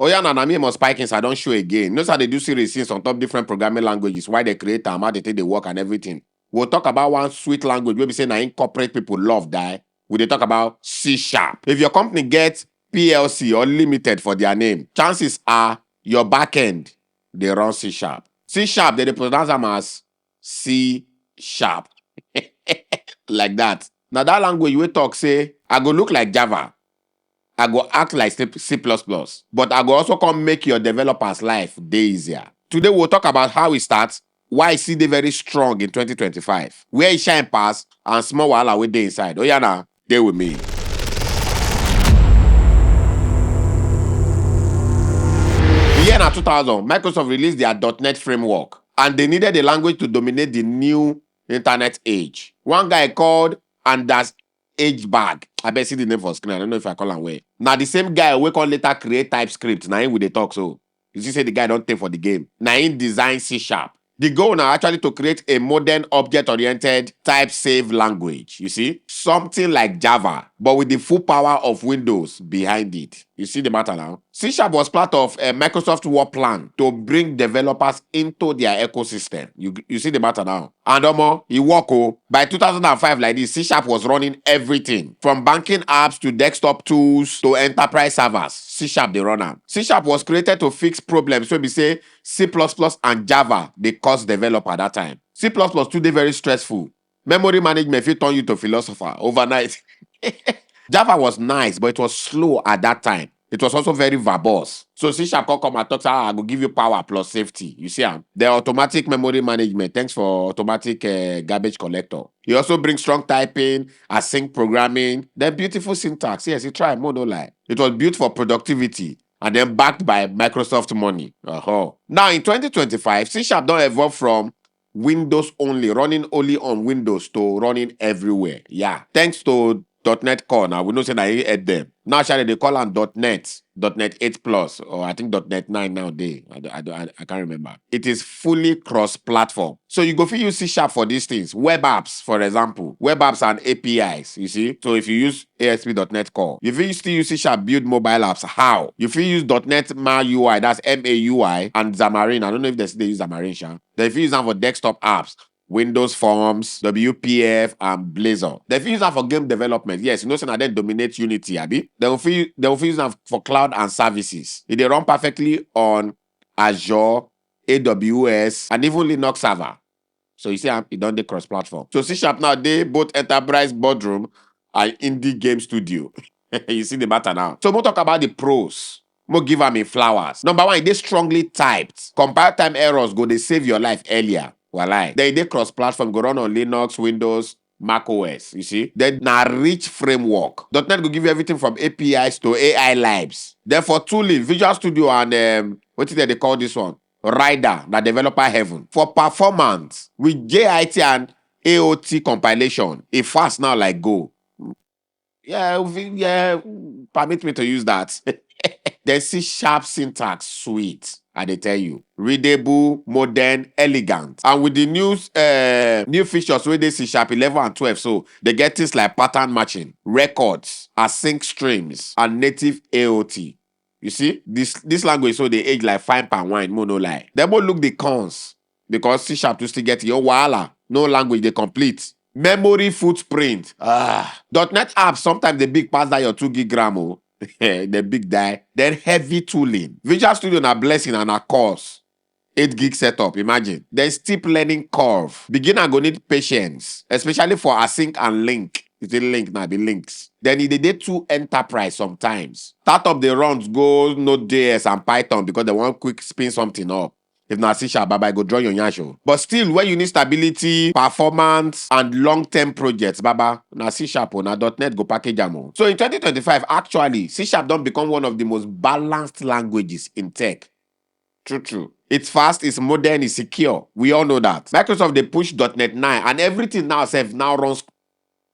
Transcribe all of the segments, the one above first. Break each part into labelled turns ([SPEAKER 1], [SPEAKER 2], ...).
[SPEAKER 1] Oh yeah, na me must Pikins. I don't show again. Notice how they do series since on top different programming languages, why they create them, how they take the work and everything. We'll talk about one sweet language where we say na corporate people love die. We they talk about C sharp. If your company gets PLC or limited for their name, chances are your backend they run C sharp. C sharp they pronounce them as C sharp. Like that. Now that language we talk say I go look like Java. I go act like C++, but I go also come make your developers' life day easier. Today we'll talk about how it starts, why it dey very strong in 2025, where it shine pass, and small wahala wey dey inside. Oh yeah, now dey with me. The year na 2000, Microsoft released their .NET framework, and they needed a language to dominate the new internet age. One guy called Anders Hagberg. I bet see the name for screen. I don't know if I call him way. Now the same guy we can later create TypeScript. Now him with the talk so. You see say the guy don't take for the game. Now him design C sharp. The goal now actually to create a modern object-oriented type-safe language. You see? Something like Java, but with the full power of Windows behind it. You see the matter now? C Sharp was part of a Microsoft work plan to bring developers into their ecosystem. You see the matter now? And he work by 2005 like this, C Sharp was running everything from banking apps to desktop tools to enterprise servers. C Sharp they run am. C Sharp was created to fix problems. So we say C++ and Java they cause developer that time. C++ too they very stressful. Memory management fit turn you to philosopher overnight. Java was nice, but it was slow at that time. It was also very verbose. So C Sharp come and talk, I will give you power plus safety. You see, the automatic memory management. Thanks for automatic garbage collector. He also brings strong typing, async programming, then beautiful syntax. Yes, he tried, more no lie. It was built for productivity and then backed by Microsoft money. Now in 2025, C Sharp don't evolve from Windows only, running only on Windows to running everywhere. Yeah. Thanks to .NET Core now, we know say I add them. Now actually they call them .NET 8 Plus, or I think .NET 9 nowadays. I can't remember. It is fully cross-platform. So you go fit use C Sharp for these things. Web apps, for example. Web apps and APIs, you see? So if you use ASP.NET Core, you fit still use C Sharp build mobile apps. How? You fit use .NET MAUI, that's MAUI, and Xamarin. I don't know if they use Xamarin, Sha. Then if you use them for desktop apps, Windows Forms, WPF, and Blazor. They use that for game development. Yes, you know, so now they dominate Unity, Abi. They will use that for cloud and services. They run perfectly on Azure, AWS, and even Linux server. So you see, it done the cross-platform. So C Sharp now, they both enterprise boardroom and indie game studio. You see the matter now. So we'll talk about the pros. Mo give them flowers. Number one, they strongly typed. Compile time errors go, they save your life earlier. Walai. They cross-platform, go run on Linux, Windows, Mac OS. You see? Then na rich framework. .NET go give you everything from APIs to AI libs. Therefore, tooling, Visual Studio and what did they call this one? Rider, the developer heaven. For performance, with JIT and AOT compilation, it fast now like Go. Yeah, permit me to use that. The C sharp syntax sweet. I dey tell you. Readable, modern, elegant. And with the new features wey dey C sharp 11 and 12, so they get things like pattern matching, records, async streams, and native AOT. You see, this language so they age like fine pan wine, mo no lie. They both look the cons because C sharp to still get your wahala. No language they complete. Memory footprint. .NET apps sometimes they big pass that your 2 gig RAM. Oh. The big die. Then heavy tooling. Visual Studio na blessing and a course. 8 gig setup, imagine. Then steep learning curve. Beginner go need patience, especially for async and link. You see link now, be links. Then they dey too enterprise sometimes. Startup they runs go Node.js and Python because they want quick spin something up. If not C sharp, bye go draw your nyasho. But still, when you need stability, performance, and long-term projects, baba, na C sharp or na .NET go package them. So in 2025, actually, C sharp don't become one of the most balanced languages in tech. True. It's fast, it's modern, it's secure. We all know that. Microsoft they push .NET 9 and everything now runs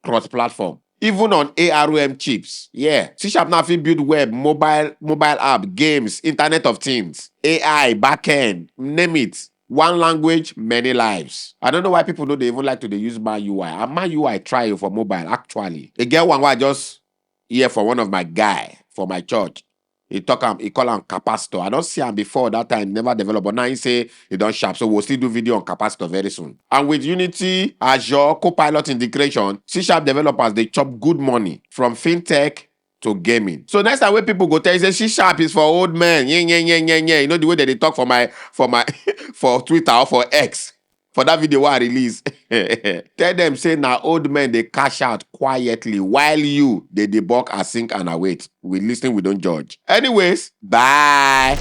[SPEAKER 1] cross-platform. Even on ARM chips. Yeah. C Sharp now fit build web, mobile app, games, Internet of Things, AI, backend, name it. One language, many lives. I don't know why people know they even like to they use my UI. And my UI try for mobile, actually. They get one where I just hear for one of my guy for my church. He call him capacitor. I don't see him before that time, never developed, but now he say he don't sharp. So we'll still do video on capacitor very soon. And with Unity, Azure, Copilot integration, C# developers, they chop good money from fintech to gaming. So next time when people go tell you, say C# is for old men, yeah. You know the way that they talk for my for Twitter or for X. For that video I release, tell them say now old men they cash out quietly while you they debug, async and await. We listen, we don't judge. Anyways, bye.